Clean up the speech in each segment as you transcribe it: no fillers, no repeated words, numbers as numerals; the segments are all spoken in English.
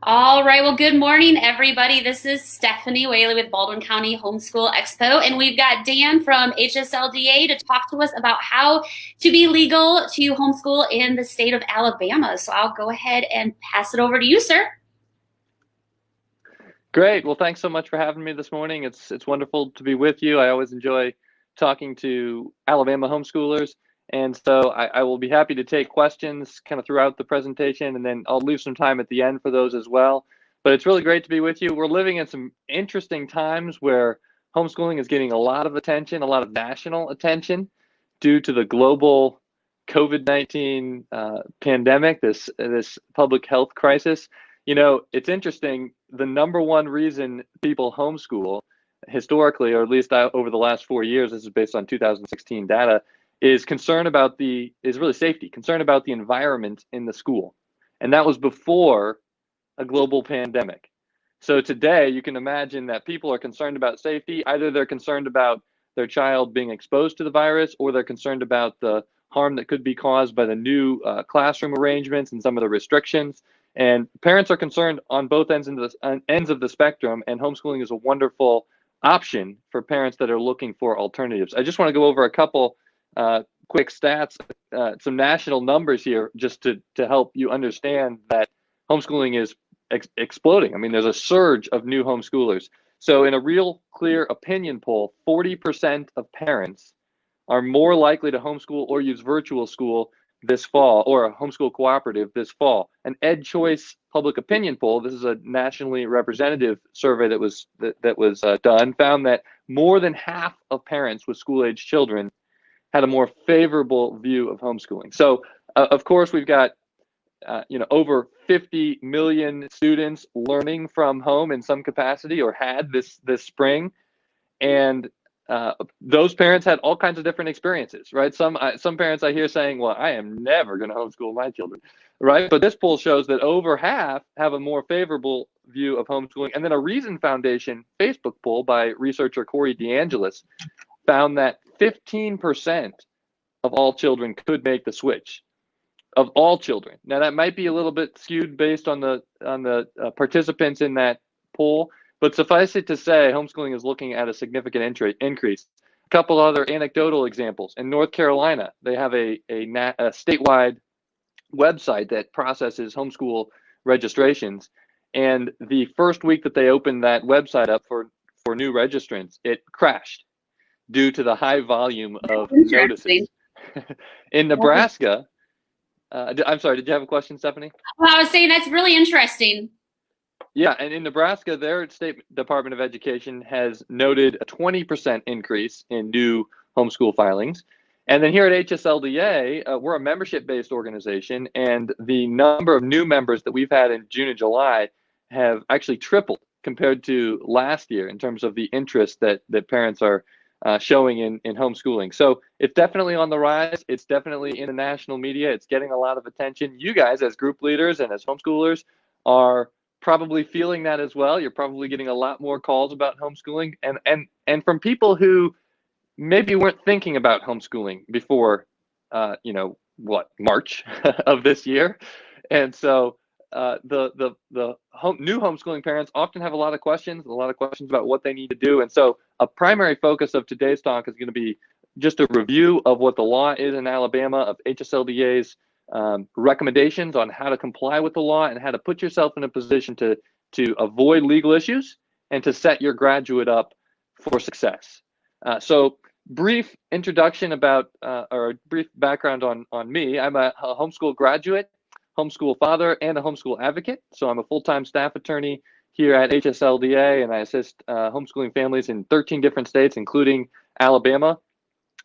All right. Well, good morning, everybody. This is Stephanie Whaley with Baldwin County Homeschool Expo, and we've got Dan from HSLDA to talk to us about how to be legal to homeschool in the state of Alabama. So I'll go ahead and pass it over to you, sir. Great. Well, thanks so much for having me this morning. It's wonderful to be with you. I always enjoy talking to Alabama homeschoolers. And so I will be happy to take questions kind of throughout the presentation, and then I'll leave some time at the end for those as well. But it's really great to be with you. We're living in some interesting times where homeschooling is getting a lot of attention, a lot of national attention due to the global COVID-19 pandemic, this public health crisis. You know, it's interesting. The number one reason people homeschool historically, or at least over the last 4 years, this is based on 2016 data, is really safety, concern about the environment in the school. And that was before a global pandemic. So today you can imagine that people are concerned about safety. Either they're concerned about their child being exposed to the virus, or they're concerned about the harm that could be caused by the new classroom arrangements and some of the restrictions. And parents are concerned on both ends of the spectrum, and homeschooling is a wonderful option for parents that are looking for alternatives. I just want to go over a couple quick stats, some national numbers here, just to help you understand that homeschooling is exploding. I mean, there's a surge of new homeschoolers. So in a real clear opinion poll, 40% of parents are more likely to homeschool or use virtual school this fall, or a homeschool cooperative this fall. An Ed Choice public opinion poll, this is a nationally representative survey that was done, found that more than half of parents with school-age children had a more favorable view of homeschooling. So, of course, we've got over 50 million students learning from home in some capacity, or had this spring, and those parents had all kinds of different experiences, right? Some parents I hear saying, "Well, I am never going to homeschool my children," right? But this poll shows that over half have a more favorable view of homeschooling. And then a Reason Foundation Facebook poll by researcher Corey DeAngelis found that 15% of all children could make the switch. Of all children. Now that might be a little bit skewed based on the participants in that poll, but suffice it to say, homeschooling is looking at a significant increase. A couple other anecdotal examples. In North Carolina, they have a statewide website that processes homeschool registrations, and the first week that they opened that website up for new registrants, it crashed due to the high volume of notices. In Nebraska, I'm sorry, did you have a question, Stephanie? Well, I was saying that's really interesting. Yeah, and in Nebraska, their state Department of Education has noted a 20% increase in new homeschool filings. And then here at HSLDA, we're a membership-based organization, and the number of new members that we've had in June and July have actually tripled compared to last year in terms of the interest that parents are showing in homeschooling. So it's definitely on the rise. It's definitely in the national media. It's getting a lot of attention. You guys, as group leaders and as homeschoolers, are probably feeling that as well. You're probably getting a lot more calls about homeschooling, and from people who maybe weren't thinking about homeschooling before, March of this year. And so the new homeschooling parents often have a lot of questions about what they need to do. And so a primary focus of today's talk is going to be just a review of what the law is in Alabama, of HSLDA's recommendations on how to comply with the law, and how to put yourself in a position to avoid legal issues and to set your graduate up for success. So brief introduction about, or a brief background on me. I'm a homeschool graduate, homeschool father, and a homeschool advocate. So I'm a full-time staff attorney here at HSLDA, and I assist homeschooling families in 13 different states, including Alabama.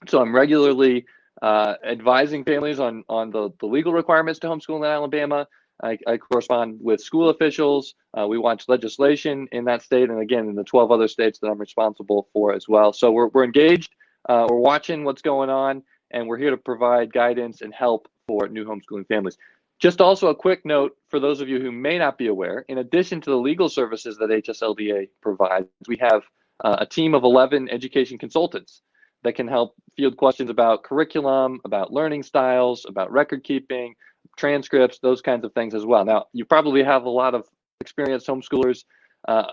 So I'm regularly advising families on the legal requirements to homeschool in Alabama. I correspond with school officials. We watch legislation in that state, and again, in the 12 other states that I'm responsible for as well. So we're engaged, we're watching what's going on, and we're here to provide guidance and help for new homeschooling families. Just also a quick note for those of you who may not be aware, in addition to the legal services that HSLDA provides, we have a team of 11 education consultants that can help field questions about curriculum, about learning styles, about record keeping, transcripts, those kinds of things as well. Now, you probably have a lot of experienced homeschoolers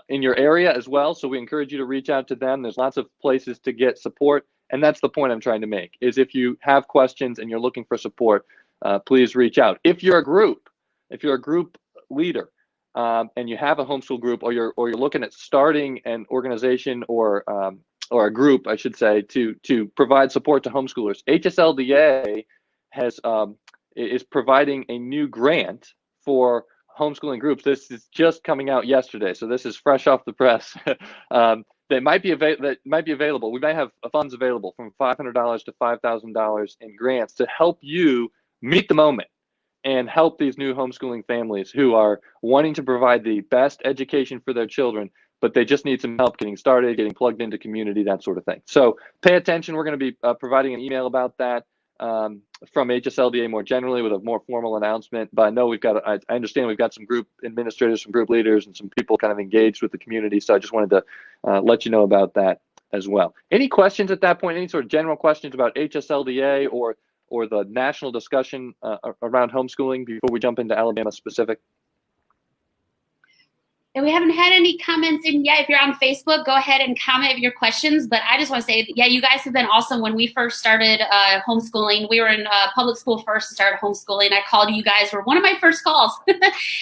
in your area as well. So we encourage you to reach out to them. There's lots of places to get support. And that's the point I'm trying to make, is if you have questions and you're looking for support, please reach out. If you're a group leader, and you have a homeschool group, or you're looking at starting an organization or a group, I should say, to provide support to homeschoolers, HSLDA is providing a new grant for homeschooling groups. This is just coming out yesterday, so this is fresh off the press. That might be available. We might have funds available from $500 to $5,000 in grants to help you meet the moment and help these new homeschooling families who are wanting to provide the best education for their children, but they just need some help getting started, getting plugged into community, that sort of thing. So pay attention. We're going to be providing an email about that from HSLDA more generally with a more formal announcement. But I know I understand we've got some group administrators, some group leaders, and some people kind of engaged with the community. So I just wanted to let you know about that as well. Any questions at that point? Any sort of general questions about HSLDA or the national discussion around homeschooling before we jump into Alabama specific? And we haven't had any comments in yet. If you're on Facebook, go ahead and comment your questions. But I just want to say, yeah, you guys have been awesome. When we first started homeschooling, we were in public school first and started homeschooling. I called you guys, were one of my first calls.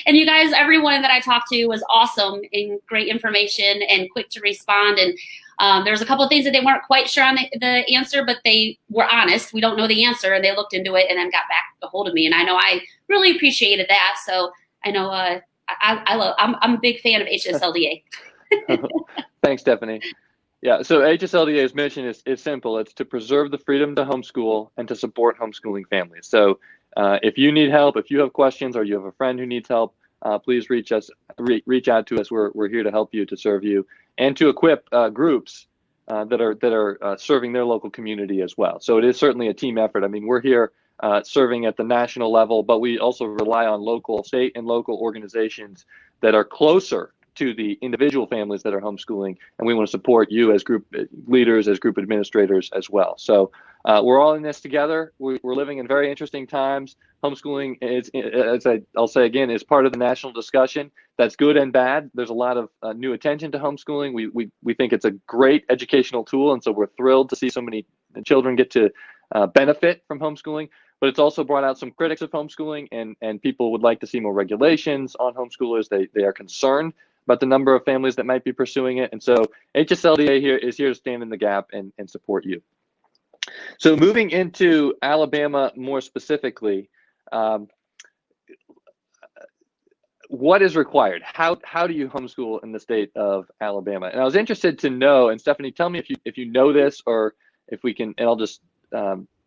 And you guys, everyone that I talked to was awesome and great information and quick to respond. And there's a couple of things that they weren't quite sure on the answer, but they were honest. We don't know the answer, and they looked into it and then got back a hold of me. And I know I really appreciated that. So I know I'm a big fan of HSLDA. Thanks, Stephanie. Yeah, so HSLDA's mission is simple. It's to preserve the freedom to homeschool and to support homeschooling families. So if you need help, if you have questions, or you have a friend who needs help, please reach out to us. We're here to help you, to serve you, and to equip groups that are serving their local community as well. So it is certainly a team effort. I mean, we're here serving at the national level, but we also rely on local, state, and local organizations that are closer to the individual families that are homeschooling, and we want to support you as group leaders, as group administrators as well. So we're all in this together. We're living in very interesting times. Homeschooling is, as I'll say again, is part of the national discussion. That's good and bad. There's a lot of new attention to homeschooling. We think it's a great educational tool, and so we're thrilled to see so many children get to benefit from homeschooling. But it's also brought out some critics of homeschooling, and people would like to see more regulations on homeschoolers. They are concerned about the number of families that might be pursuing it. And so HSLDA is here to stand in the gap and support you. So moving into Alabama more specifically, what is required? How do you homeschool in the state of Alabama? And I was interested to know, and Stephanie, tell me if you know this, or if we can, and I'll just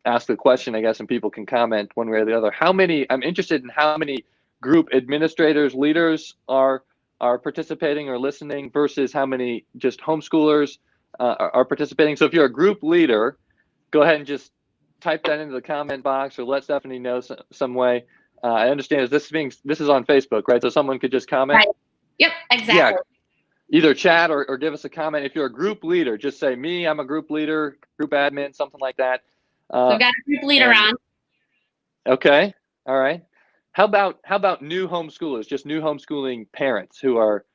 ask the question, I guess, and people can comment one way or the other. I'm interested in how many group administrators, leaders are participating or listening versus how many just homeschoolers are participating. So if you're a group leader, go ahead and just type that into the comment box, or let Stephanie know some way. I understand this is on Facebook, right? So someone could just comment. Right. Yep, exactly. Yeah. Either chat or give us a comment. If you're a group leader, just say, me, I'm a group leader, group admin, something like that. So we've got a group leader on. Okay. All right. How about new homeschoolers, just new homeschooling parents who are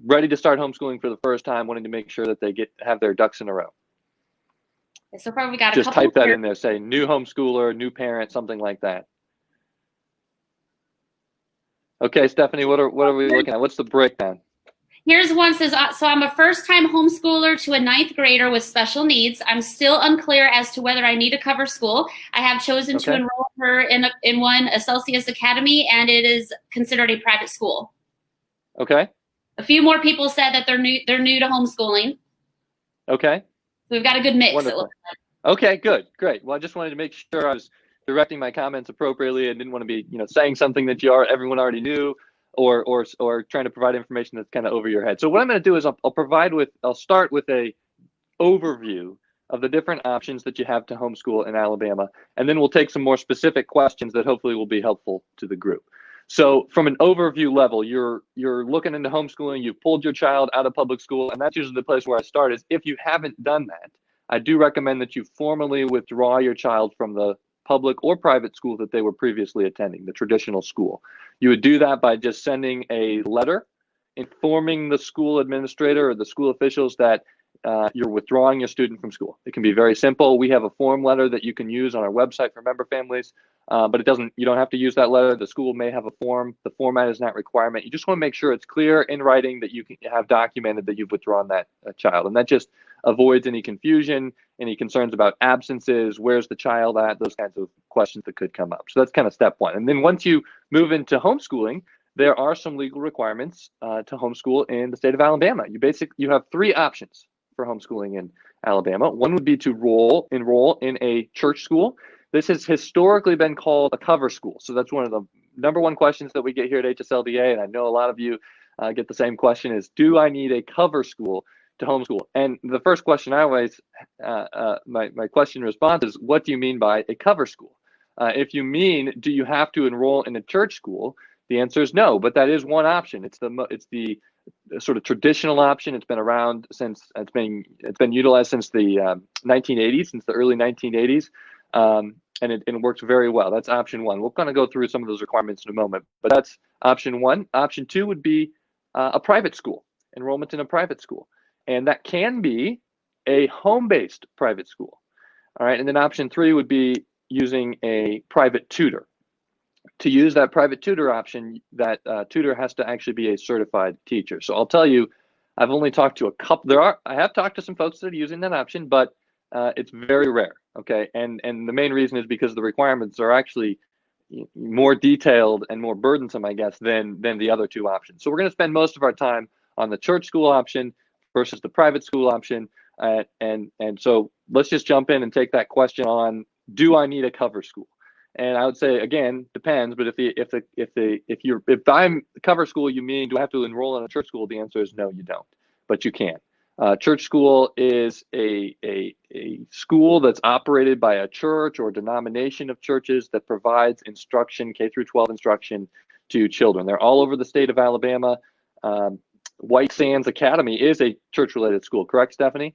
ready to start homeschooling for the first time, wanting to make sure that they have their ducks in a row? So far we got just type that in there, say new homeschooler, new parent, something like that. Okay, Stephanie, what are we looking at? What's the breakdown? Here's one says, so I'm a first-time homeschooler to a 9th grader with special needs. I'm still unclear as to whether I need to cover school. I have chosen to enroll her in one Celsius Academy, and it is considered a private school. Okay. A few more people said that they're new to homeschooling. Okay. So we've got a good mix. Wonderful. It looks like. Okay, good, great. Well, I just wanted to make sure I was directing my comments appropriately and didn't want to be, saying something that everyone already knew, or trying to provide information that's kind of over your head. So what I'm going to do is I'll start with a overview of the different options that you have to homeschool in Alabama, and then we'll take some more specific questions that hopefully will be helpful to the group. So from an overview level, you're looking into homeschooling, you've pulled your child out of public school, and that's usually the place where I start. Is if you haven't done that, I do recommend that you formally withdraw your child from the public or private school that they were previously attending, the traditional school. You would do that by just sending a letter informing the school administrator or the school officials that you're withdrawing your student from school. It can be very simple. We have a form letter that you can use on our website for member families, but you don't have to use that letter. The school may have a form. The format is not a requirement. You just want to make sure it's clear in writing that you can have documented that you've withdrawn that child. And that just avoids any confusion, any concerns about absences, where's the child at, those kinds of questions that could come up. So that's kind of step one. And then once you move into homeschooling, there are some legal requirements to homeschool in the state of Alabama. You have three options for homeschooling in Alabama. One would be to enroll in a church school. This has historically been called a cover school. So that's one of the number one questions that we get here at HSLDA, and I know a lot of you get the same question, is do I need a cover school to homeschool? And the first question I always, my question response is, what do you mean by a cover school? If you mean, do you have to enroll in a church school? The answer is no, but that is one option. It's the sort of traditional option. It's been around since it's been utilized since the 1980s, since the early 1980s, and it works very well. That's option one. We're going to go through some of those requirements in a moment, but that's option one. Option two would be a private school, enrollment in a private school, and that can be a home-based private school. All right, and then option three would be using a private tutor. To use that private tutor option, that tutor has to actually be a certified teacher. So I'll tell you, I've only talked to a couple. I have talked to some folks that are using that option, but it's very rare. Okay, and the main reason is because the requirements are actually more detailed and more burdensome, I guess, than the other two options. So we're going to spend most of our time on the church school option versus the private school option, and so let's just jump in and take that question on: do I need a cover school? And I would say, again, depends. But if I'm cover school, you mean do I have to enroll in a church school? The answer is no, you don't. But you can. Church school is a school that's operated by a church or denomination of churches that provides instruction, K through 12 instruction to children. They're all over the state of Alabama. White Sands Academy is a church-related school, correct, Stephanie?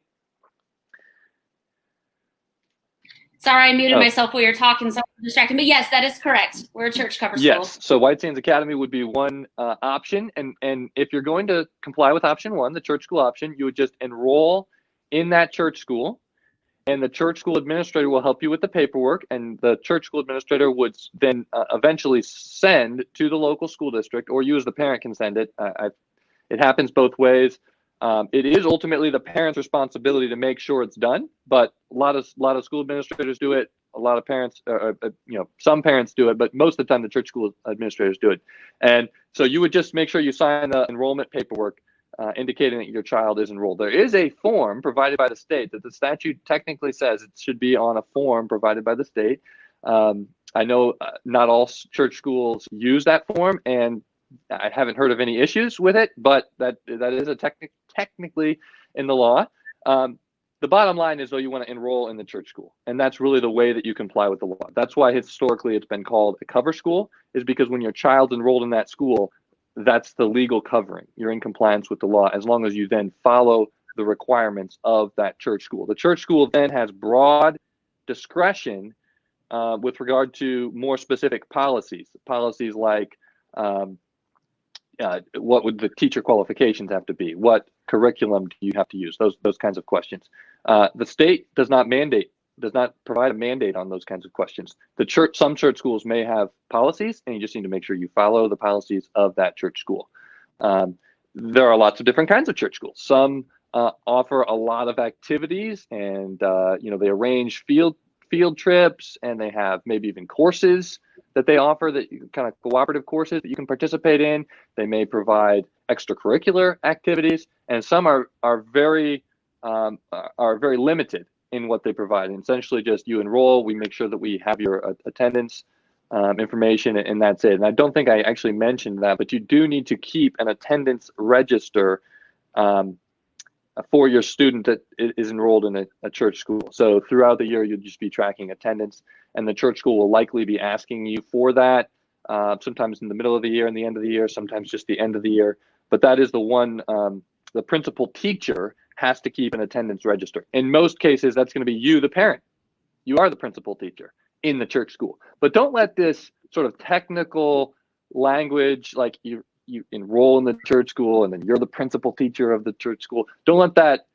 Sorry, I muted myself while you're talking, so I'm distracted. But yes, that is correct. We're a church cover school. Yes, so White Sands Academy would be one option. And if you're going to comply with option one, the church school option, you would just enroll in that church school. And the church school administrator will help you with the paperwork. And the church school administrator would then eventually send to the local school district, or you as the parent can send it. It happens both ways. It is ultimately the parent's responsibility to make sure it's done, but a lot of school administrators do it. A lot of parents, some parents do it, but most of the time the church school administrators do it. And so you would just make sure you sign the enrollment paperwork indicating that your child is enrolled. There is a form provided by the state that the statute technically says it should be on a form provided by the state. I know not all church schools use that form, and I haven't heard of any issues with it, but that is technically in the law. The bottom line is, though, you want to enroll in the church school, and that's really the way that you comply with the law. That's why historically it's been called a cover school, is because when your child's enrolled in that school, that's the legal covering. You're in compliance with the law as long as you then follow the requirements of that church school. The church school then has broad discretion with regard to more specific policies like what would the teacher qualifications have to be? What curriculum do you have to use? Those kinds of questions. The state does not provide a mandate on those kinds of questions. Some church schools may have policies, and you just need to make sure you follow the policies of that church school. There are lots of different kinds of church schools. Some offer a lot of activities, and they arrange field trips, and they have maybe even courses that they offer, that kind of cooperative courses that you can participate in. They may provide extracurricular activities, and some are very limited in what they provide. And essentially, just you enroll, we make sure that we have your attendance information, and that's it. And I don't think I actually mentioned that, but you do need to keep an attendance register for your student that is enrolled in a church school. So throughout the year, you'll just be tracking attendance, and the church school will likely be asking you for that, sometimes in the middle of the year and the end of the year, sometimes just the end of the year. But that is the one, the principal teacher has to keep an attendance register. In most cases, that's going to be you, the parent. You are the principal teacher. in the church school. But don't let this sort of technical language, like you enroll in the church school and then you're the principal teacher of the church school. Don't let that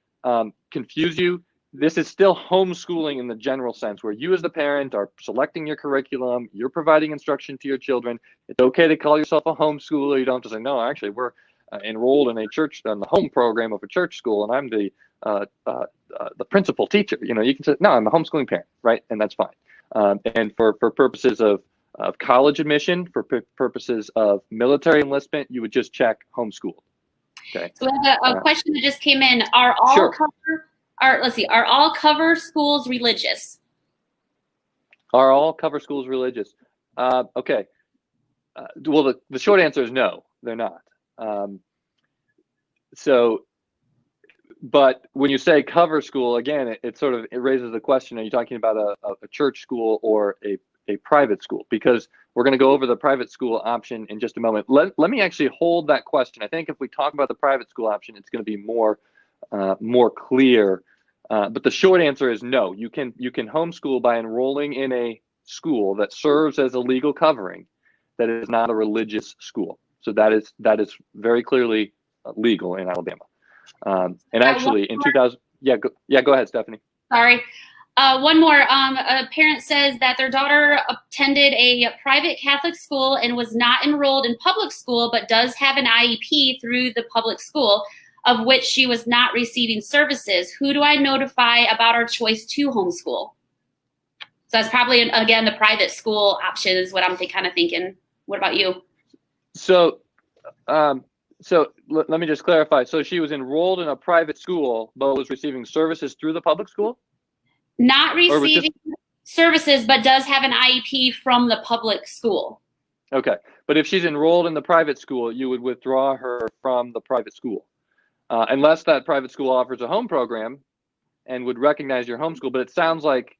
confuse you. This is still homeschooling in the general sense, where you as the parent are selecting your curriculum, you're providing instruction to your children. It's okay to call yourself a homeschooler. You don't have to say, no, actually, we're enrolled in a church, in the home program of a church school, and I'm the principal teacher. You can say, no, I'm a homeschooling parent, right? And that's fine. And for purposes of college admission, for purposes of military enlistment, you would just check homeschool. Okay. So we have a question that just came in. Are all sure. Are all cover schools religious? Are all cover schools religious? Okay. Well, the short answer is no, they're not. But when you say cover school, again, it raises the question: are you talking about a church school or a private school? Because we're going to go over the private school option in just a moment. Let me actually hold that question. I think if we talk about the private school option, it's going to be more clear. But the short answer is no. You can homeschool by enrolling in a school that serves as a legal covering that is not a religious school. So that is very clearly legal in Alabama. And actually, in 2000, go ahead, Stephanie. Sorry. One more. A parent says that their daughter attended a private Catholic school and was not enrolled in public school, but does have an IEP through the public school, of which she was not receiving services. Who do I notify about our choice to homeschool? So that's probably, again, the private school option is what I'm kind of thinking. What about you? So let me just clarify. So she was enrolled in a private school, but was receiving services through the public school? Not receiving services, but does have an IEP from the public school. Okay. But if she's enrolled in the private school, you would withdraw her from the private school. Unless that private school offers a home program and would recognize your homeschool. But it sounds like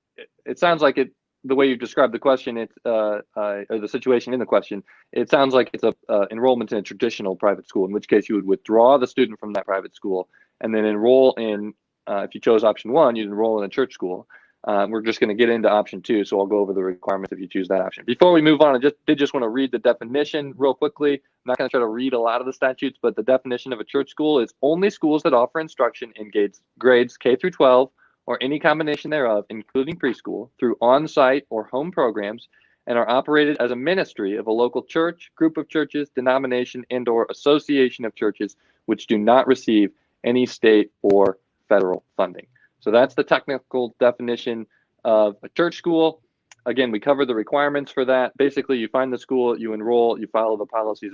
the way you described the question, or the situation in the question, it sounds like it's a enrollment in a traditional private school, in which case you would withdraw the student from that private school and then enroll in, if you chose option one, you'd enroll in a church school. We're just going to get into option two, so I'll go over the requirements if you choose that option. Before we move on, I did want to read the definition real quickly. I'm not going to try to read a lot of the statutes, but the definition of a church school is only schools that offer instruction in grades K through 12 or any combination thereof, including preschool, through on-site or home programs, and are operated as a ministry of a local church, group of churches, denomination, and/or association of churches which do not receive any state or federal funding. So that's the technical definition of a church school. Again, we cover the requirements for that. Basically, you find the school, you enroll, you follow the policies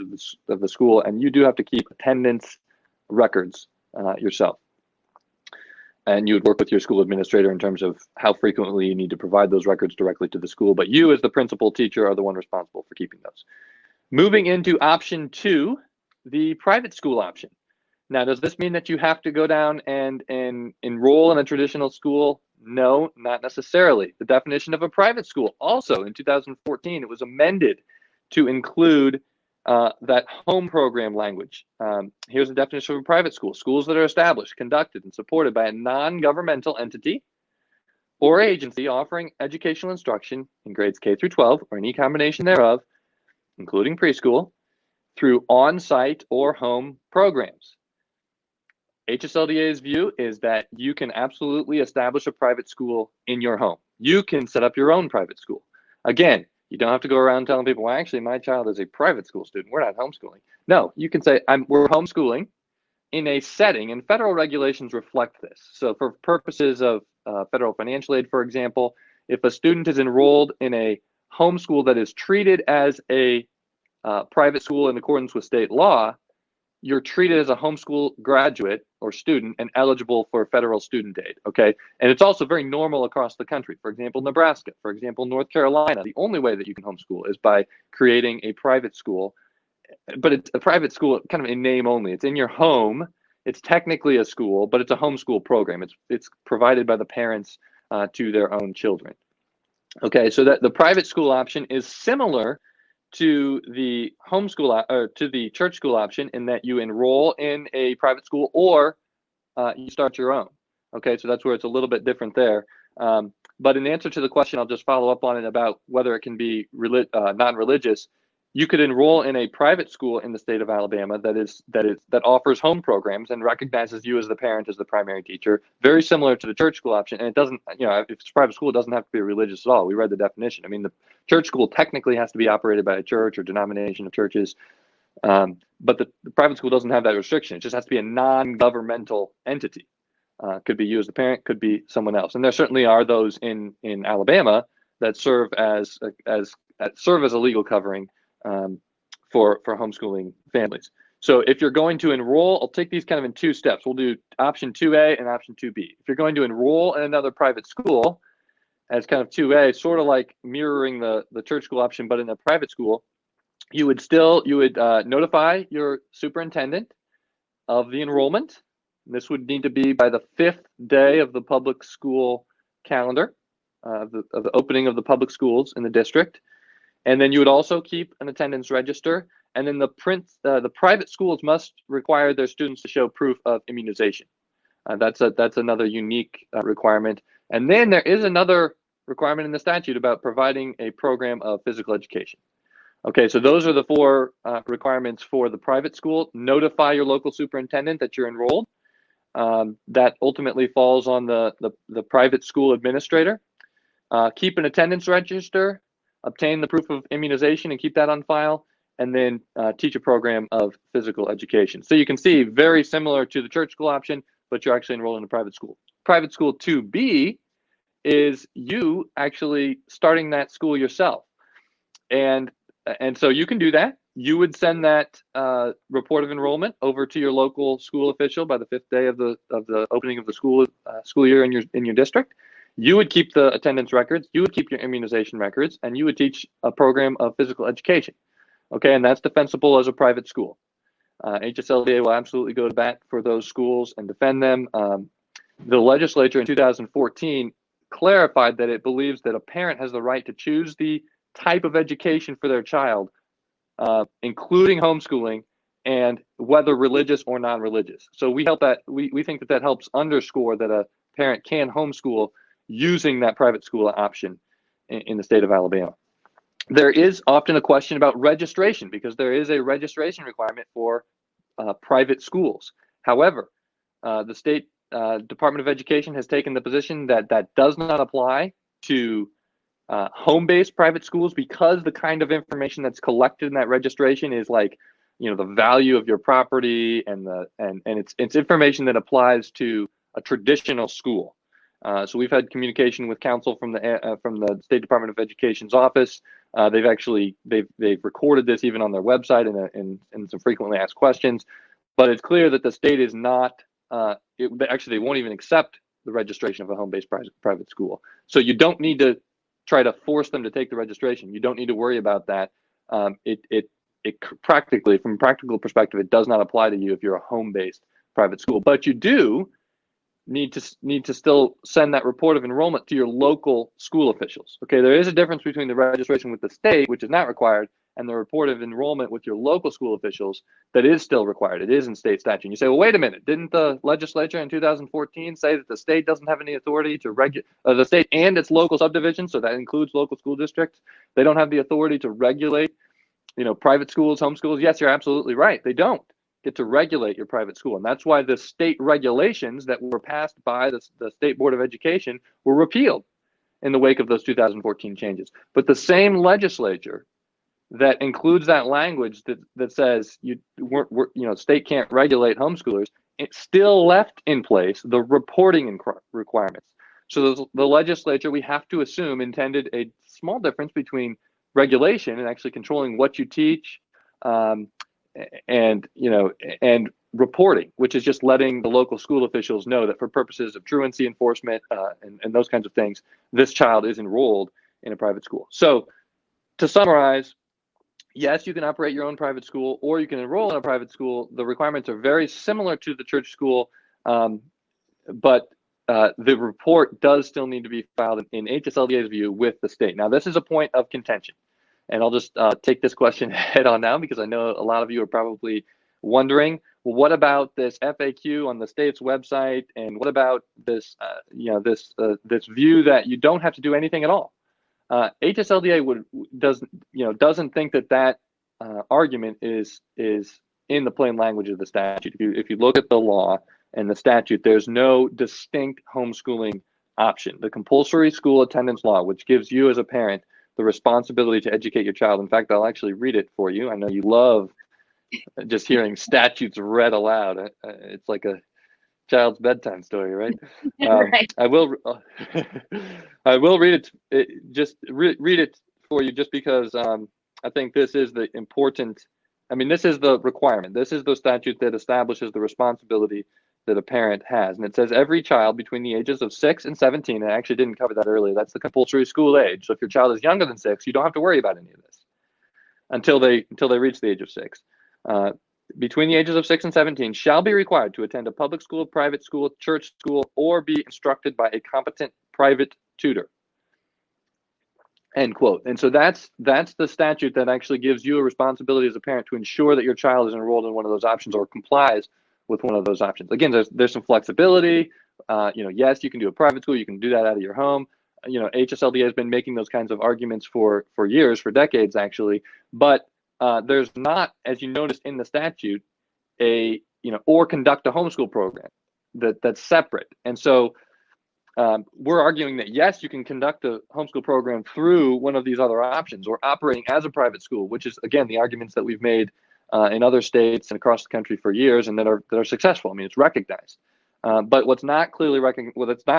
of the school, and you do have to keep attendance records yourself. And you would work with your school administrator in terms of how frequently you need to provide those records directly to the school. But you, as the principal teacher, are the one responsible for keeping those. Moving into option two, the private school option. Now, does this mean that you have to go down and enroll in a traditional school? No, not necessarily. The definition of a private school, also in 2014, it was amended to include that home program language. Here's the definition of a private school: schools that are established, conducted, and supported by a non-governmental entity or agency offering educational instruction in grades K through 12 or any combination thereof, including preschool, through on-site or home programs. HSLDA's view is that you can absolutely establish a private school in your home. You can set up your own private school. Again, you don't have to go around telling people, well, actually, my child is a private school student. We're not homeschooling. No, you can say, we're homeschooling in a setting, and federal regulations reflect this. So for purposes of federal financial aid, for example, if a student is enrolled in a homeschool that is treated as a private school in accordance with state law, you're treated as a homeschool graduate or student and eligible for federal student aid, okay? And it's also very normal across the country. For example, Nebraska, for example, North Carolina, the only way that you can homeschool is by creating a private school, but it's a private school kind of in name only. It's in your home. It's technically a school, but it's a homeschool program. It's provided by the parents to their own children. Okay, so that the private school option is similar to the homeschool or to the church school option in that you enroll in a private school or you start your own. Okay, so that's where it's a little bit different there. But in answer to the question, I'll just follow up on it about whether it can be non-religious. You could enroll in a private school in the state of Alabama that offers home programs and recognizes you as the parent as the primary teacher, very similar to the church school option. And it doesn't, if it's a private school, it doesn't have to be religious at all. We read the definition. I mean, the church school technically has to be operated by a church or denomination of churches, but the private school doesn't have that restriction. It just has to be a non-governmental entity. Could be you as the parent, could be someone else, and there certainly are those in Alabama that serve as a legal covering for homeschooling families. So if you're going to enroll, I'll take these kind of in two steps. We'll do option 2A and option 2B. If you're going to enroll in another private school as kind of 2A, sort of like mirroring the church school option, but in a private school, you would notify your superintendent of the enrollment. This would need to be by the 5th day of the public school calendar, of the opening of the public schools in the district. And then you would also keep an attendance register. And then the private schools must require their students to show proof of immunization. That's another unique requirement. And then there is another requirement in the statute about providing a program of physical education. Okay, so those are the 4 requirements for the private school. Notify your local superintendent that you're enrolled. That ultimately falls on the private school administrator. Keep an attendance register, obtain the proof of immunization and keep that on file, and then teach a program of physical education. So you can see, very similar to the church school option, but you're actually enrolled in a private school. Private school 2B is you actually starting that school yourself. And so you can do that. You would send that report of enrollment over to your local school official by the 5th day of the opening of the school year in your district. You would keep the attendance records, you would keep your immunization records, and you would teach a program of physical education. Okay, and that's defensible as a private school. HSLDA will absolutely go to bat for those schools and defend them. The legislature in 2014 clarified that it believes that a parent has the right to choose the type of education for their child, including homeschooling, and whether religious or non-religious. So we think that helps underscore that a parent can homeschool using that private school option in the state of Alabama. There is often a question about registration because there is a registration requirement for private schools. However, the state Department of Education has taken the position that does not apply to home-based private schools because the kind of information that's collected in that registration is like, the value of your property and it's information that applies to a traditional school. So we've had communication with counsel from the State Department of Education's office. They've recorded this even on their website in some frequently asked questions. But it's clear that the state is not. They won't even accept the registration of a home-based private school. So you don't need to try to force them to take the registration. You don't need to worry about that. Practically, from a practical perspective, it does not apply to you if you're a home-based private school. But you do need to still send that report of enrollment to your local school officials. Okay, there is a difference between the registration with the state, which is not required, and the report of enrollment with your local school officials that is still required. It is in state statute. And you say, well, wait a minute, didn't the legislature in 2014 say that the state doesn't have any authority to the state and its local subdivisions, so that includes local school districts, they don't have the authority to regulate, private schools, homeschools? Yes, you're absolutely right. They don't get to regulate your private school. And that's why the state regulations that were passed by the State Board of Education were repealed in the wake of those 2014 changes. But the same legislature that includes that language that says state can't regulate homeschoolers, it still left in place the reporting requirements. So the legislature, we have to assume, intended a small difference between regulation and actually controlling what you teach, and reporting, which is just letting the local school officials know that for purposes of truancy enforcement and those kinds of things, this child is enrolled in a private school. So to summarize, yes, you can operate your own private school or you can enroll in a private school. The requirements are very similar to the church school, but the report does still need to be filed in HSLDA's view with the state. Now, this is a point of contention. And I'll just take this question head on now because I know a lot of you are probably wondering, well, what about this FAQ on the state's website, and what about this, this view that you don't have to do anything at all? HSLDA doesn't think that argument is in the plain language of the statute. If you look at the law and the statute, there's no distinct homeschooling option. The compulsory school attendance law, which gives you as a parent the responsibility to educate your child. In fact, I'll actually read it for you. I know you love just hearing statutes read aloud. It's like a child's bedtime story, right? Right. I will read it. Read it for you, just because I think this is the important. I mean, this is the requirement. This is the statute that establishes the responsibility that a parent has, and it says every child between the ages of 6 and 17. I actually didn't cover that earlier. That's the compulsory school age. So if your child is younger than 6, you don't have to worry about any of this until they reach the age of 6. Between the ages of 6 and 17 shall be required to attend a public school, private school, church school, or be instructed by a competent private tutor. End quote. And so that's the statute that actually gives you a responsibility as a parent to ensure that your child is enrolled in one of those options or complies with one of those options. Again, there's some flexibility. Yes, you can do a private school. You can do that out of your home. HSLDA has been making those kinds of arguments for years, for decades actually. But there's not, as you noticed in the statute, or conduct a homeschool program that's separate. And so we're arguing that yes, you can conduct a homeschool program through one of these other options, or operating as a private school, which is, again, the arguments that we've made in other states and across the country for years, and that are successful. I mean, it's recognized. But what's not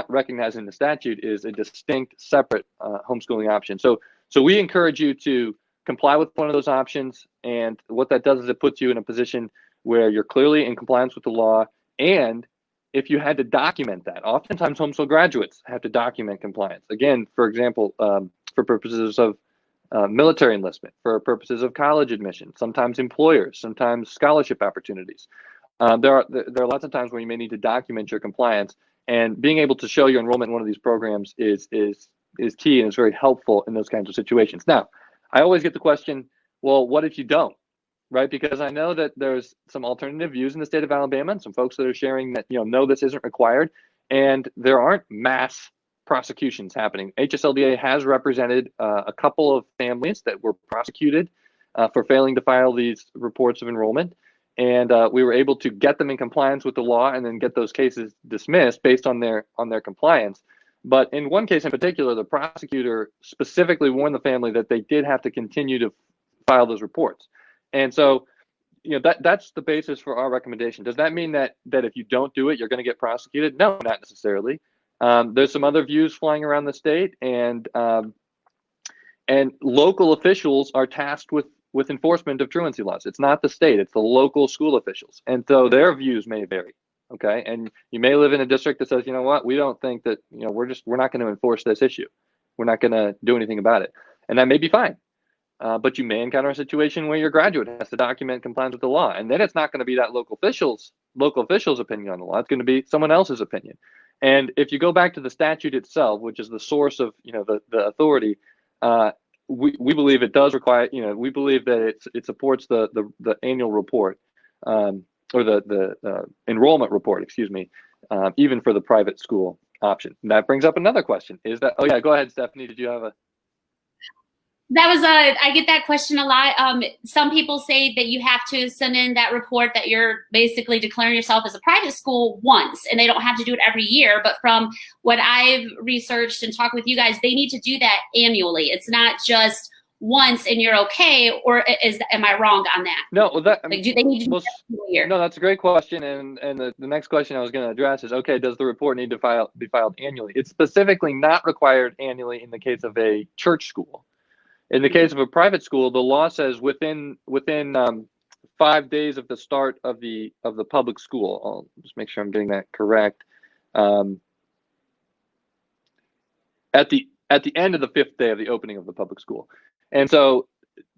recognized in the statute is a distinct, separate homeschooling option. So we encourage you to comply with one of those options, and what that does is it puts you in a position where you're clearly in compliance with the law. And if you had to document that, oftentimes homeschool graduates have to document compliance. Again, for example, for purposes of military enlistment, for purposes of college admission, sometimes employers, sometimes scholarship opportunities. There are lots of times where you may need to document your compliance, and being able to show your enrollment in one of these programs is key, and is very helpful in those kinds of situations. Now, I always get the question, well, what if you don't, right? Because I know that there's some alternative views in the state of Alabama, and some folks that are sharing that, no, this isn't required, and there aren't mass prosecutions happening. HSLDA has represented a couple of families that were prosecuted for failing to file these reports of enrollment, and we were able to get them in compliance with the law, and then get those cases dismissed based on their compliance. But in one case in particular, the prosecutor specifically warned the family that they did have to continue to file those reports. And so, that's the basis for our recommendation. Does that mean that if you don't do it, you're going to get prosecuted? No, not necessarily. There's some other views flying around the state, and local officials are tasked with enforcement of truancy laws. It's not the state; it's the local school officials, and so their views may vary. Okay, and you may live in a district that says, what, we don't think that, we're not going to enforce this issue. We're not going to do anything about it, and that may be fine. But you may encounter a situation where your graduate has to document compliance with the law, and then it's not going to be that local official's opinion on the law. It's going to be someone else's opinion. And if you go back to the statute itself, which is the source of the authority, we believe it does require. We believe that it supports the annual report. Or the enrollment report, even for the private school option. And that brings up another question. Oh yeah, go ahead, Stephanie. Did you have a? I get that question a lot. Some people say that you have to send in that report that you're basically declaring yourself as a private school once, and they don't have to do it every year. But from what I've researched and talked with you guys, they need to do that annually. It's not just once and you're okay, or am I wrong on that? No, well, do they need to do that every year? No, that's a great question. And the next question I was going to address is, okay, does the report need to be filed annually? It's specifically not required annually in the case of a church school. In the case of a private school, the law says within 5 days of the start of the public school. I'll just make sure I'm getting that correct. At the end of the 5th day of the opening of the public school. And so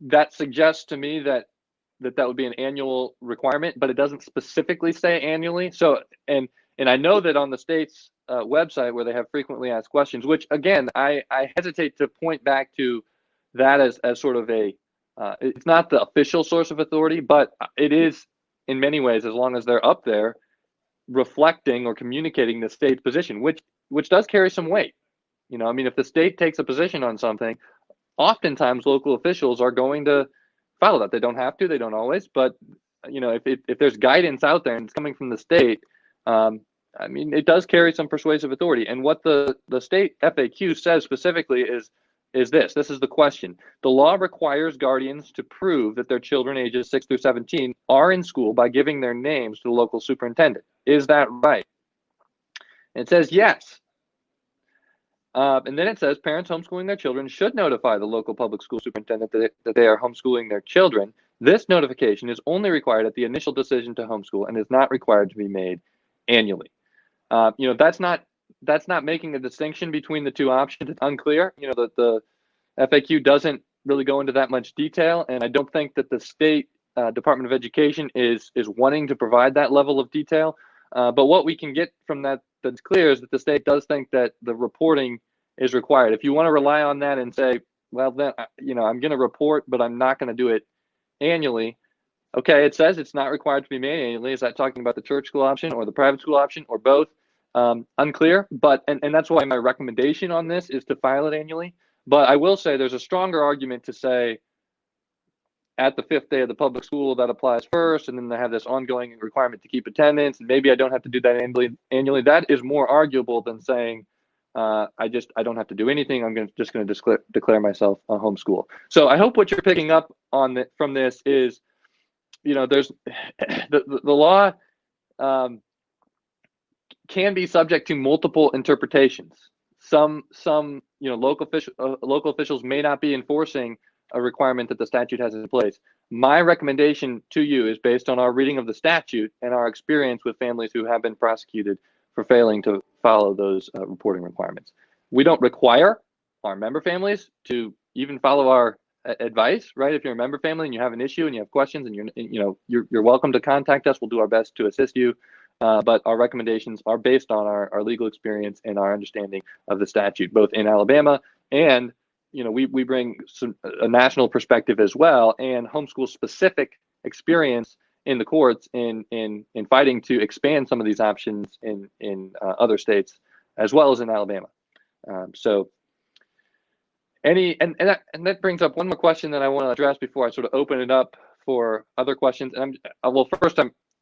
that suggests to me that would be an annual requirement, but it doesn't specifically say annually. So, and I know that on the state's website, where they have frequently asked questions, which again, I hesitate to point back to that as sort of it's not the official source of authority, but it is in many ways, as long as they're up there reflecting or communicating the state's position, which does carry some weight. I mean, if the state takes a position on something, oftentimes local officials are going to follow that. They don't have to, they don't always, but if there's guidance out there and it's coming from the state, I mean, it does carry some persuasive authority. And what the state FAQ says specifically is this. This is the question. The law requires guardians to prove that their children ages 6 through 17 are in school by giving their names to the local superintendent. Is that right? And it says yes. And then it says parents homeschooling their children should notify the local public school superintendent that they are homeschooling their children. This notification is only required at the initial decision to homeschool and is not required to be made annually. That's not making a distinction between the two options. It's unclear. The FAQ doesn't really go into that much detail, and I don't think that the state Department of Education is wanting to provide that level of detail. But what we can get from that's clear is that the state does think that the reporting is required. If you want to rely on that and say, well, then I'm going to report, but I'm not going to do it annually. Okay, it says it's not required to be made annually. Is that talking about the church school option or the private school option or both? Unclear, but and that's why my recommendation on this is to file it annually. But I will say there's a stronger argument to say at the 5th day of the public school that applies first, and then they have this ongoing requirement to keep attendance, and maybe I don't have to do that annually. That is more arguable than saying I don't have to do anything. I'm just going to declare myself a homeschool. So I hope what you're picking up on from this is, there's the law can be subject to multiple interpretations. Some local officials may not be enforcing a requirement that the statute has in place. My recommendation to you is based on our reading of the statute and our experience with families who have been prosecuted for failing to follow those reporting requirements. We don't require our member families to even follow our advice, right? If you're a member family and you have an issue and you have questions, and you're welcome to contact us. We'll do our best to assist you. But our recommendations are based on our legal experience and our understanding of the statute, both in Alabama and we bring a national perspective as well, and homeschool specific experience in the courts in fighting to expand some of these options in other states as well as in Alabama. So that brings up one more question that I want to address before I sort of open it up for other questions. And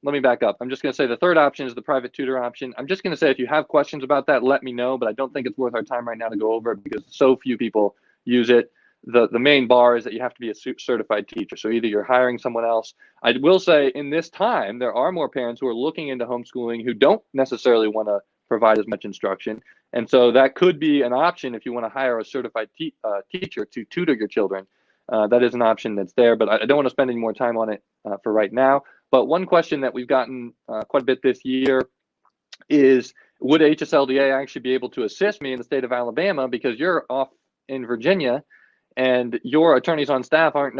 let me back up. I'm just going to say the third option is the private tutor option. I'm just going to say if you have questions about that, let me know, but I don't think it's worth our time right now to go over it because so few people use it. The main bar is that you have to be a certified teacher. So either you're hiring someone else. I will say in this time, there are more parents who are looking into homeschooling who don't necessarily want to provide as much instruction. And so that could be an option if you want to hire a certified teacher to tutor your children. That is an option that's there, but I don't want to spend any more time on it for right now. But one question that we've gotten quite a bit this year is, would HSLDA actually be able to assist me in the state of Alabama, because you're off in Virginia and your attorneys on staff aren't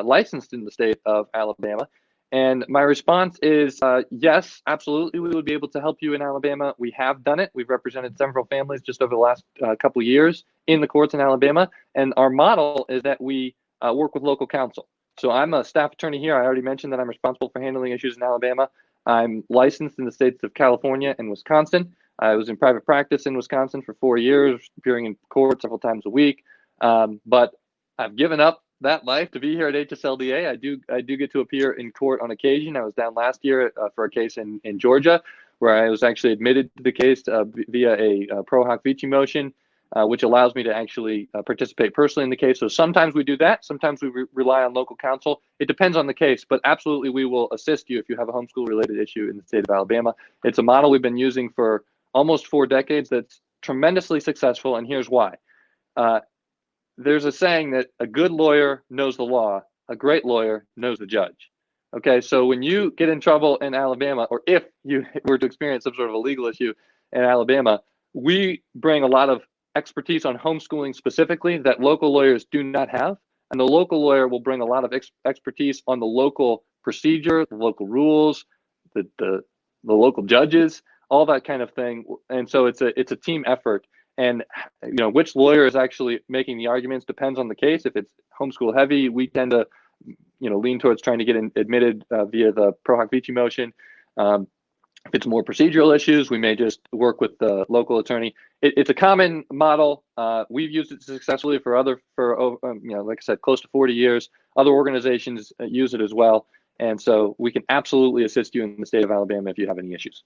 licensed in the state of Alabama? And my response is yes, absolutely, we would be able to help you in Alabama. We have done it. We've represented several families just over the last couple of years in the courts in Alabama. And our model is that we work with local counsel. So I'm a staff attorney here. I already mentioned that I'm responsible for handling issues in Alabama. I'm licensed in the states of California and Wisconsin. I was in private practice in Wisconsin for 4 years, appearing in court several times a week. But I've given up that life to be here at HSLDA. I do get to appear in court on occasion. I was down last year for a case in Georgia, where I was actually admitted to the case via a pro hoc vici motion, which allows me to actually participate personally in the case. So sometimes we do that. Sometimes we rely on local counsel. It depends on the case, but absolutely we will assist you if you have a homeschool related issue in the state of Alabama. It's a model we've been using for almost 4 decades that's tremendously successful, and here's why. There's a saying that a good lawyer knows the law, a great lawyer knows the judge. Okay, so when you get in trouble in Alabama, or if you were to experience some sort of a legal issue in Alabama, we bring a lot of expertise on homeschooling specifically that local lawyers do not have. And the local lawyer will bring a lot of expertise on the local procedure, the local rules, the local judges, all that kind of thing. And so it's a team effort. And which lawyer is actually making the arguments depends on the case. If it's homeschool heavy, we tend to lean towards trying to get admitted via the Pro Hoc Vici motion. If it's more procedural issues, we may just work with the local attorney. It's a common model. We've used it successfully like I said, close to 40 years. Other organizations use it as well. And so we can absolutely assist you in the state of Alabama if you have any issues.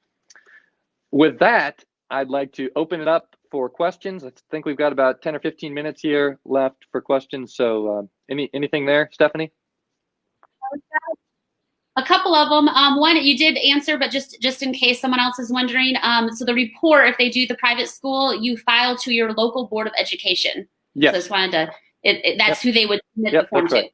With that, I'd like to open it up for questions. I think we've got about 10 or 15 minutes here left for questions. So anything there, Stephanie? A couple of them. One you did answer, but just in case someone else is wondering. So the report, if they do the private school, you file to your local board of education. Yes. So I just wanted to. That's who they would submit the form to. Right.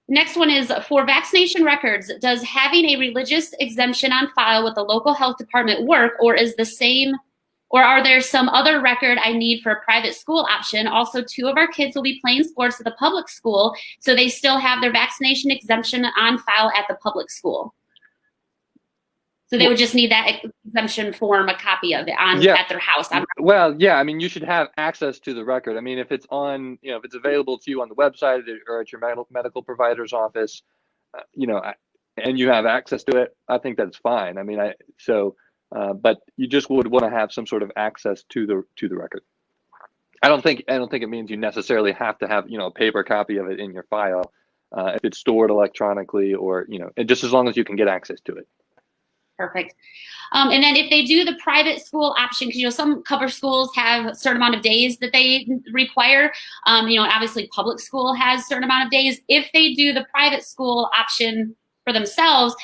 Next one is for vaccination records. Does having a religious exemption on file with the local health department work, or are there some other record I need for a private school option? Also, 2 of our kids will be playing sports at the public school, so they still have their vaccination exemption on file at the public school. So they would just need that exemption form, a copy of it at their house. Well, yeah, I mean, you should have access to the record. I mean, if it's on, if it's available to you on the website or at your medical provider's office, and you have access to it, I think that's fine. I mean, but you just would want to have some sort of access to the record. I don't think it means you necessarily have to have a paper copy of it in your file if it's stored electronically, or just as long as you can get access to it. Perfect. And then if they do the private school option, because some cover schools have a certain amount of days that they require. Obviously public school has a certain amount of days. If they do the private school option for themselves,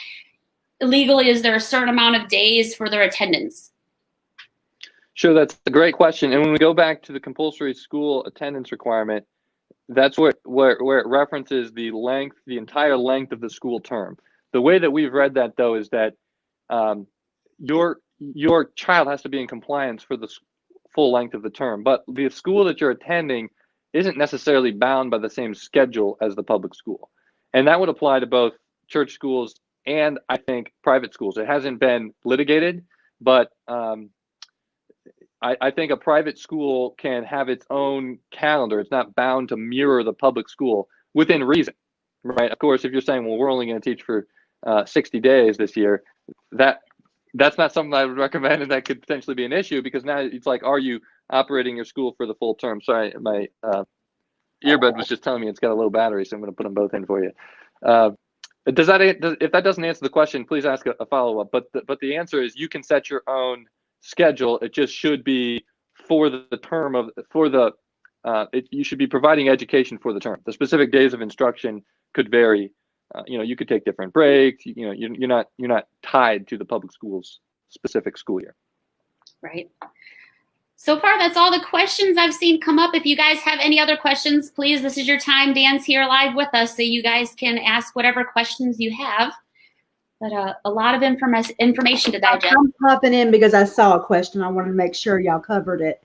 legally, is there a certain amount of days for their attendance? Sure, that's a great question. And when we go back to the compulsory school attendance requirement, that's where it references the entire length of the school term. The way that we've read that, though, is that your child has to be in compliance for the full length of the term, but the school that you're attending isn't necessarily bound by the same schedule as the public school. And that would apply to both church schools and, I think, private schools. It hasn't been litigated, but I think a private school can have its own calendar. It's not bound to mirror the public school within reason, right? Of course, if you're saying, well, we're only going to teach for 60 days this year, that's not something I would recommend, and that could potentially be an issue, because now it's like, are you operating your school for the full term? Sorry, my earbud was just telling me it's got a low battery, so I'm going to put them both in for you. If that doesn't answer the question, please ask a follow-up. But the answer is you can set your own schedule. It just should be for the term you should be providing education for the term. The specific days of instruction could vary. You could take different breaks. You're not tied to the public school's specific school year. Right. So far, that's all the questions I've seen come up. If you guys have any other questions, please, this is your time. Dan's here live with us, so you guys can ask whatever questions you have. But a lot of information to digest. I'm popping in because I saw a question. I wanted to make sure y'all covered it.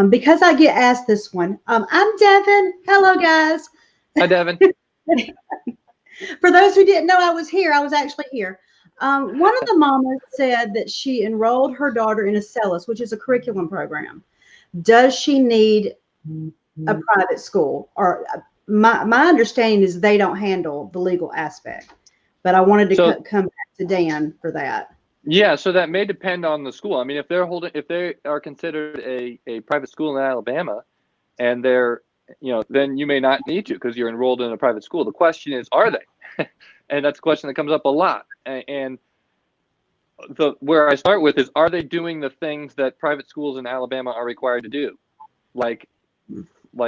Because I get asked this one. I'm Devin. Hello, guys. Hi, Devin. For those who didn't know I was here, I was actually here. One of the mamas said that she enrolled her daughter in a CELUS, which is a curriculum program. Does she need a private school? Or my understanding is they don't handle the legal aspect. But I wanted to come back to Dan for that. Yeah, so that may depend on the school. I mean, if they are considered a private school in Alabama, and they're then you may not need to, because you're enrolled in a private school. The question is, are they? And that's a question that comes up a lot. And where I start with is, are they doing the things that private schools in Alabama are required to do? Like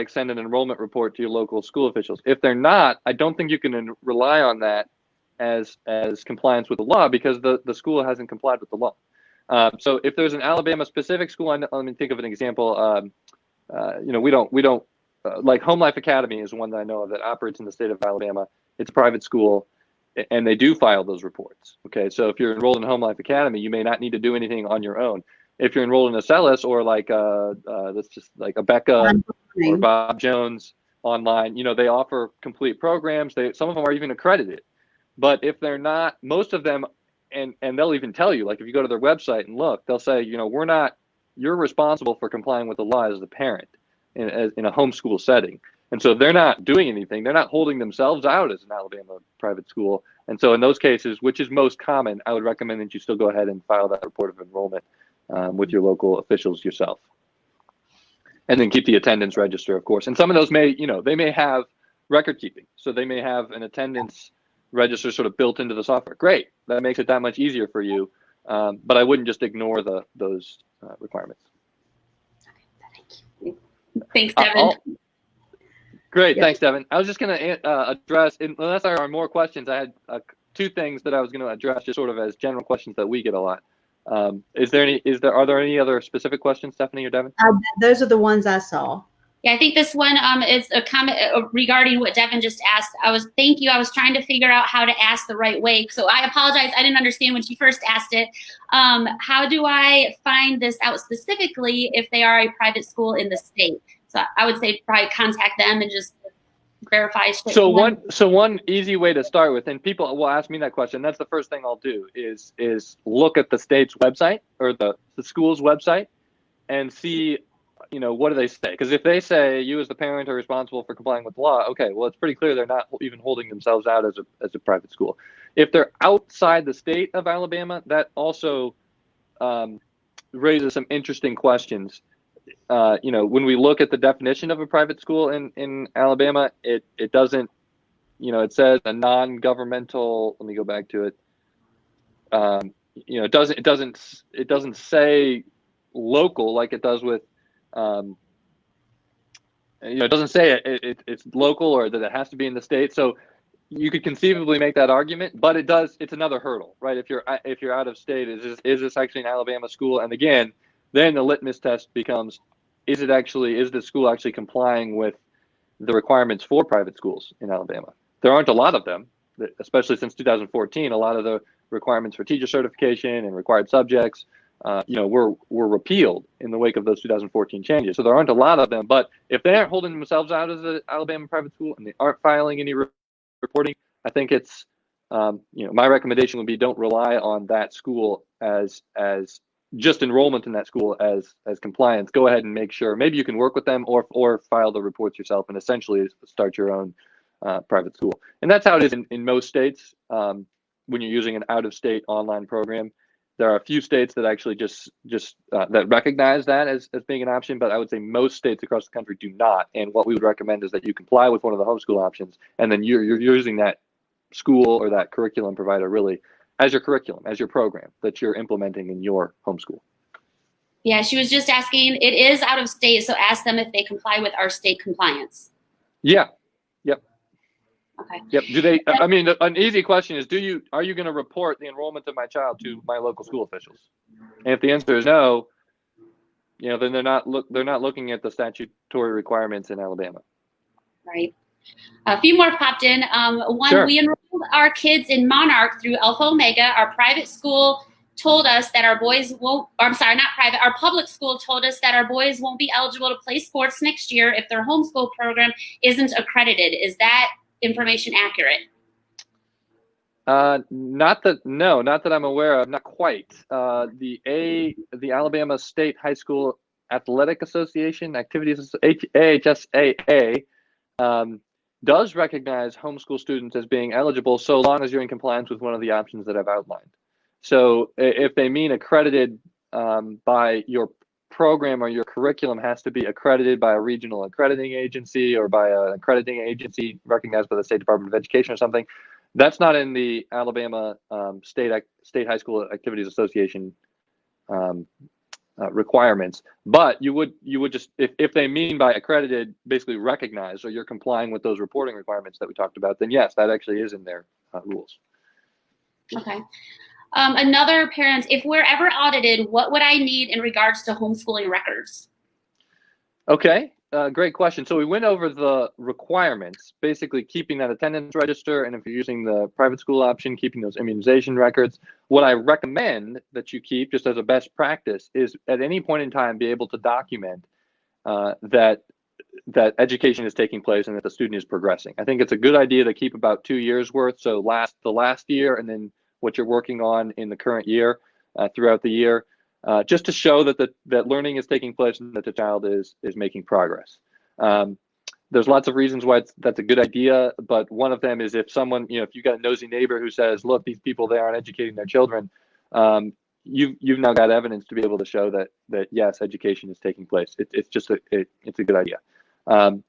send an enrollment report to your local school officials. If they're not, I don't think you can rely on that as compliance with the law, because the school hasn't complied with the law. So if there's an Alabama specific school, let me think of an example. We don't like Home Life Academy is one that I know of that operates in the state of Alabama. It's a private school, and they do file those reports. Okay, so if you're enrolled in Home Life Academy, you may not need to do anything on your own. If you're enrolled in a CELUS, or that's just like a Becca or Bob Jones online, they offer complete programs. Some of them are even accredited. But if they're not, most of them, and they'll even tell you, like if you go to their website and look, they'll say, you're responsible for complying with the law as the parent in a homeschool setting. And so they're not doing anything. They're not holding themselves out as an Alabama private school. And so in those cases, which is most common, I would recommend that you still go ahead and file that report of enrollment with your local officials yourself. And then keep the attendance register, of course. And some of those may, they may have record keeping. So they may have an attendance register sort of built into the software. Great. That makes it that much easier for you. But I wouldn't just ignore those requirements. Thanks, Devin. Great. Thanks, Devin. I was just going to address, unless there are more questions, I had two things that I was going to address just sort of as general questions that we get a lot. Are there any other specific questions, Stephanie or Devin? Those are the ones I saw. Yeah, I think this one is a comment regarding what Devin just asked. Thank you. I was trying to figure out how to ask the right way. So I apologize. I didn't understand when she first asked it. How do I find this out specifically if they are a private school in the state? So I would say probably contact them and just verify. So one easy way to start with, and people will ask me that question, that's the first thing I'll do is look at the state's website or the school's website and see, what do they say? Because if they say you as the parent are responsible for complying with the law, okay, well, it's pretty clear they're not even holding themselves out as a private school. If they're outside the state of Alabama, that also raises some interesting questions. When we look at the definition of a private school in Alabama, it doesn't, it says a non-governmental. Let me go back to it. It doesn't say local like it does with. It doesn't say it's local or that it has to be in the state. So you could conceivably make that argument, but it's another hurdle, right? If you're out of state, is this actually an Alabama school? And again, then the litmus test becomes, is the school actually complying with the requirements for private schools in Alabama? There aren't a lot of them, especially since 2014. A lot of the requirements for teacher certification and required subjects were repealed in the wake of those 2014 changes. So there aren't a lot of them, but if they aren't holding themselves out as an Alabama private school and they aren't filing any reporting, I think it's, my recommendation would be don't rely on that school as just enrollment in that school as compliance. Go ahead and make sure, maybe you can work with them or file the reports yourself and essentially start your own private school. And that's how it is in most states. When you're using an out-of-state online program, there are a few states that actually just that recognize that as being an option, but I would say most states across the country do not. And what we would recommend is that you comply with one of the homeschool options, and then you're using that school or that curriculum provider really as your curriculum, as your program that you're implementing in your homeschool. Yeah, she was just asking, it is out of state, so ask them if they comply with our state compliance. Yeah. Yep. Okay. Yep. Do they? I mean, an easy question is, are you going to report the enrollment of my child to my local school officials? And if the answer is no, then they're not looking at the statutory requirements in Alabama. Right. A few more popped in. One, sure. We enrolled our kids in Monarch through Alpha Omega. Our private school told us that our boys won't. Or, I'm sorry, not private. Our public school told us that our boys won't be eligible to play sports next year if their homeschool program isn't accredited. Is that information accurate? Not that I'm aware of. Not quite. The Alabama State High School Athletic Association Activities HSLDA does recognize homeschool students as being eligible so long as you're in compliance with one of the options that I've outlined. So if they mean accredited by your program or your curriculum has to be accredited by a regional accrediting agency or by an accrediting agency recognized by the State Department of Education or something, that's not in the Alabama State High School Activities Association requirements. But you would just, if they mean by accredited, basically recognized, or you're complying with those reporting requirements that we talked about, then yes, that actually is in their rules. Okay. Another parent, if we're ever audited, what would I need in regards to homeschooling records? Okay, great question. So we went over the requirements, basically keeping that attendance register, and if you're using the private school option, keeping those immunization records. What I recommend that you keep, just as a best practice, is at any point in time be able to document that education is taking place and that the student is progressing. I think it's a good idea to keep about 2 years worth. So the last year, and then what you're working on in the current year, throughout the year, just to show that that learning is taking place and that the child is making progress. There's lots of reasons why that's a good idea, but one of them is if someone, if you got a nosy neighbor who says, look, these people, they aren't educating their children, you've now got evidence to be able to show that yes, education is taking place. It's just it's a good idea.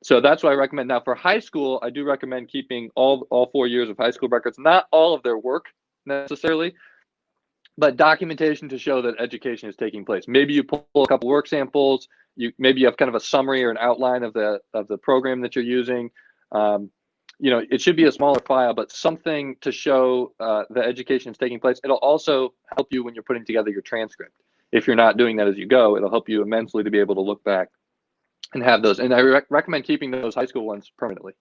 So that's what I recommend. Now for high school, I do recommend keeping all 4 years of high school records, not all of their work necessarily, but documentation to show that education is taking place. Maybe you pull a couple work samples. Maybe you have kind of a summary or an outline of the program that you're using. It should be a smaller file, but something to show that education is taking place. It'll also help you when you're putting together your transcript. If you're not doing that as you go, it'll help you immensely to be able to look back and have those. And I recommend keeping those high school ones permanently.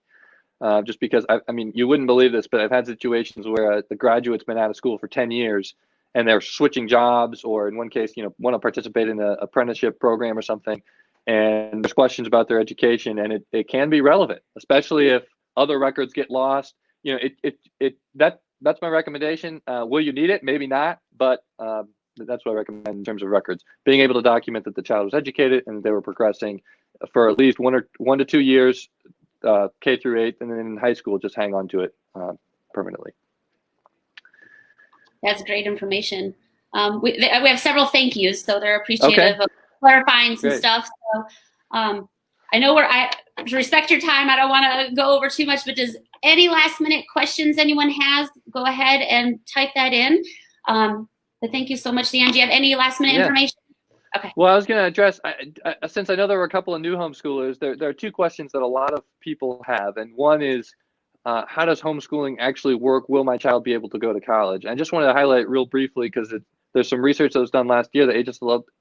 Just because, I mean, you wouldn't believe this, but I've had situations where the graduate's been out of school for 10 years and they're switching jobs, or in one case, want to participate in an apprenticeship program or something. And there's questions about their education, and it can be relevant, especially if other records get lost. That's my recommendation. Will you need it? Maybe not, but that's what I recommend in terms of records. Being able to document that the child was educated and they were progressing for at least 1 to 2 years, K through 8, and then in high school, just hang on to it permanently. That's great information. We have several thank yous, so they're appreciative of clarifying some stuff. So I know to respect your time, I don't want to go over too much, but does any last minute questions anyone has, go ahead and type that in. But thank you so much, Dan. Do you have any last minute information? Okay. Well, I was going to address, since I know there were a couple of new homeschoolers, there are 2 questions that a lot of people have. And one is, how does homeschooling actually work? Will my child be able to go to college? I just wanted to highlight real briefly, because there's some research that was done last year that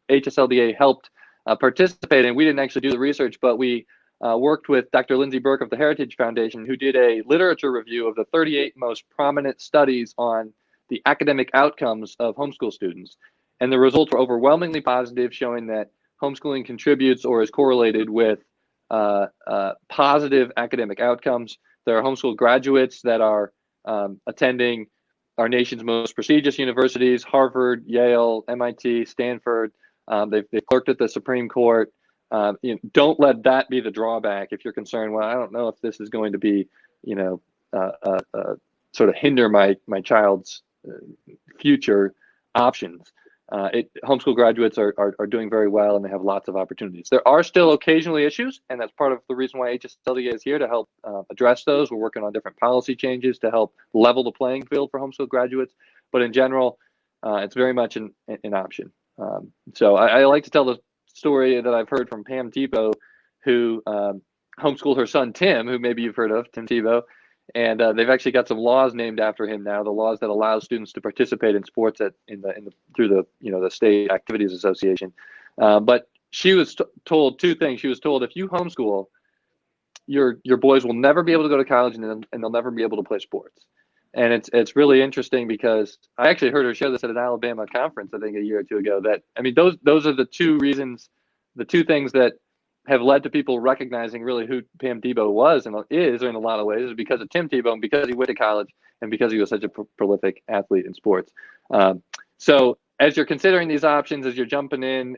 HSLDA helped participate in. We didn't actually do the research, but we worked with Dr. Lindsay Burke of the Heritage Foundation, who did a literature review of the 38 most prominent studies on the academic outcomes of homeschool students. And the results were overwhelmingly positive, showing that homeschooling contributes or is correlated with positive academic outcomes. There are homeschool graduates that are attending our nation's most prestigious universities: Harvard, Yale, MIT, Stanford. They've clerked at the Supreme Court. Don't let that be the drawback if you're concerned, well, I don't know if this is going to be, sort of hinder my child's future options. Homeschool graduates are doing very well, and they have lots of opportunities. There are still occasionally issues, and that's part of the reason why HSLDA is here, to help address those. We're working on different policy changes to help level the playing field for homeschool graduates. But in general, it's very much an option. So I like to tell the story that I've heard from Pam Tebow, who homeschooled her son Tim, who maybe you've heard of, Tim Tebow. And they've actually got some laws named after him now, the laws that allow students to participate in sports through the State Activities Association. But she was told 2 things. She was told, if you homeschool, your boys will never be able to go to college, and they'll never be able to play sports. And it's really interesting, because I actually heard her share this at an Alabama conference, I think a year or 2 ago, that, I mean, those are the 2 reasons, the 2 things that have led to people recognizing really who Pam Tebow was and is in a lot of ways, is because of Tim Tebow, and because he went to college, and because he was such a prolific athlete in sports. So as you're considering these options, as you're jumping in,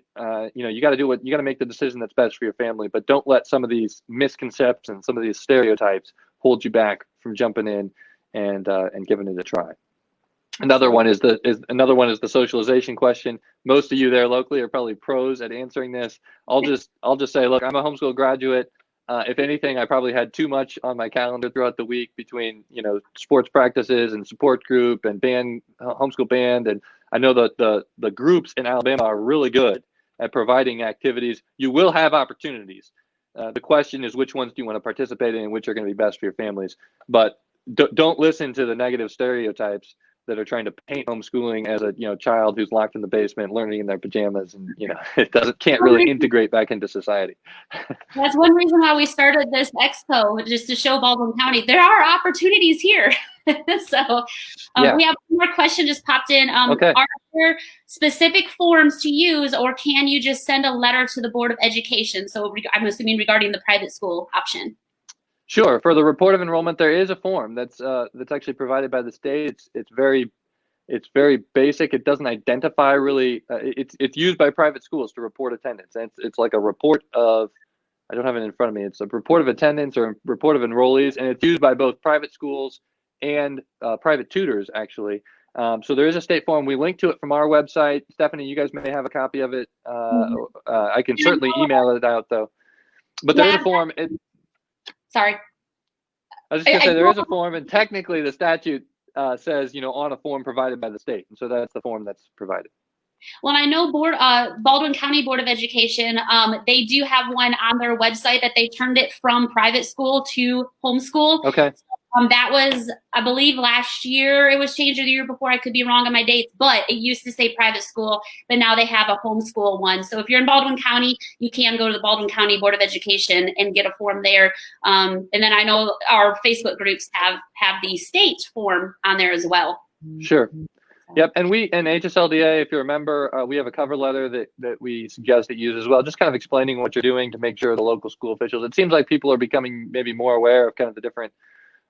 you got to make the decision that's best for your family, but don't let some of these misconceptions, some of these stereotypes hold you back from jumping in and giving it a try. Another one is the socialization question. Most of you there locally are probably pros at answering this. I'll just say, look, I'm a homeschool graduate. If anything, I probably had too much on my calendar throughout the week between sports practices and support group and homeschool band. And I know that the groups in Alabama are really good at providing activities. You will have opportunities. The question is, which ones do you want to participate in, and which are going to be best for your families? But don't listen to the negative stereotypes that are trying to paint homeschooling as a child who's locked in the basement learning in their pajamas, and it can't really integrate back into society. That's one reason why we started this expo, just to show Baldwin County there are opportunities here. So we have one more question just popped in. Okay. Are there specific forms to use, or can you just send a letter to the Board of Education? So I'm assuming regarding the private school option. Sure. For the report of enrollment, there is a form that's actually provided by the state. It's very basic. It doesn't identify really. It's used by private schools to report attendance. And it's like a report of I don't have it in front of me. It's a report of attendance or report of enrollees, and it's used by both private schools and private tutors, actually. So there is a state form. We link to it from our website. Stephanie, you guys may have a copy of it. I can certainly email it out, though. But there is a form. Sorry. I was just going to say there is a form, and technically the statute says, on a form provided by the state. And so that's the form that's provided. Well, I know Baldwin County Board of Education, they do have one on their website that they turned it from private school to homeschool. Okay. That was, I believe, last year. It was changed, or the year before. I could be wrong on my dates, but it used to say private school, but now they have a homeschool one. So if you're in Baldwin County, you can go to the Baldwin County Board of Education and get a form there. And then I know our Facebook groups have the state form on there as well. Sure. Yep, and we in HSLDA, if you remember, we have a cover letter that we suggest that you use as well, just kind of explaining what you're doing to make sure the local school officials. It seems like people are becoming maybe more aware of kind of the different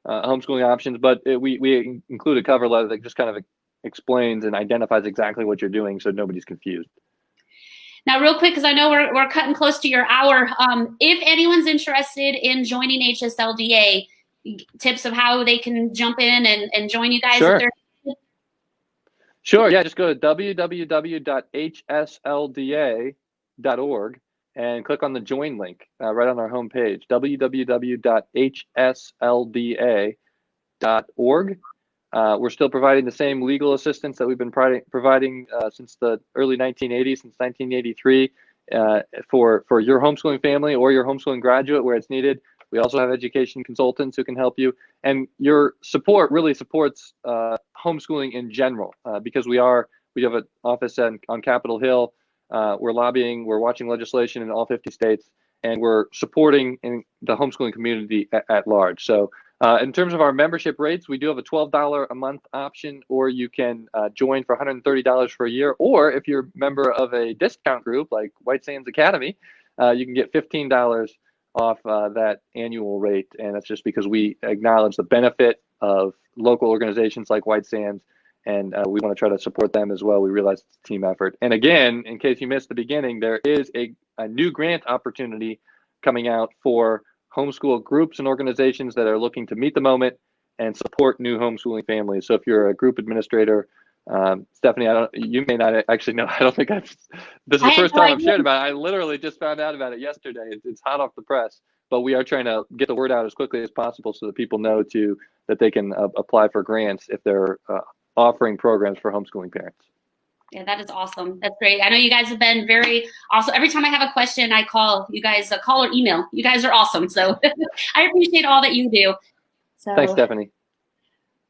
homeschooling options, but we include a cover letter that just kind of explains and identifies exactly what you're doing, so nobody's confused. Now, real quick, because I know we're cutting close to your hour. If anyone's interested in joining HSLDA, tips of how they can jump in and join you guys. Sure. If they're Sure. Yeah. Just go to www.hslda.org and click on the join link right on our homepage, www.hslda.org. We're still providing the same legal assistance that we've been providing since the early 1980s, since 1983, for your homeschooling family or your homeschooling graduate where it's needed. We also have education consultants who can help you, and your support really supports homeschooling in general because we have an office on Capitol Hill. We're lobbying, we're watching legislation in all 50 states, and we're supporting in the homeschooling community at large. So in terms of our membership rates, we do have a $12 a month option, or you can join for $130 for a year, or if you're a member of a discount group like White Sands Academy, you can get $15 off that annual rate, and that's just because we acknowledge the benefit of local organizations like White Sands, and we want to try to support them as well. We realize it's a team effort. And again, in case you missed the beginning, there is a new grant opportunity coming out for homeschool groups and organizations that are looking to meet the moment and support new homeschooling families. So if you're a group administrator, Stephanie, you may not actually know. I don't think this is the first time I've shared about it. I literally just found out about it yesterday. It's hot off the press, but we are trying to get the word out as quickly as possible so that people know that they can apply for grants if they're offering programs for homeschooling parents. Yeah, that is awesome. That's great. I know you guys have been very awesome. Every time I have a question, I call you guys, call or email. You guys are awesome. So I appreciate all that you do. So. Thanks, Stephanie.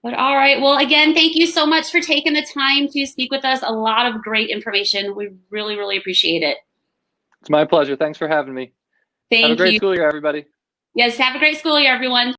But all right. Well, again, thank you so much for taking the time to speak with us. A lot of great information. We really, really appreciate it. It's my pleasure. Thanks for having me. Thank you. Have a great school year, everybody. Yes, have a great school year, everyone.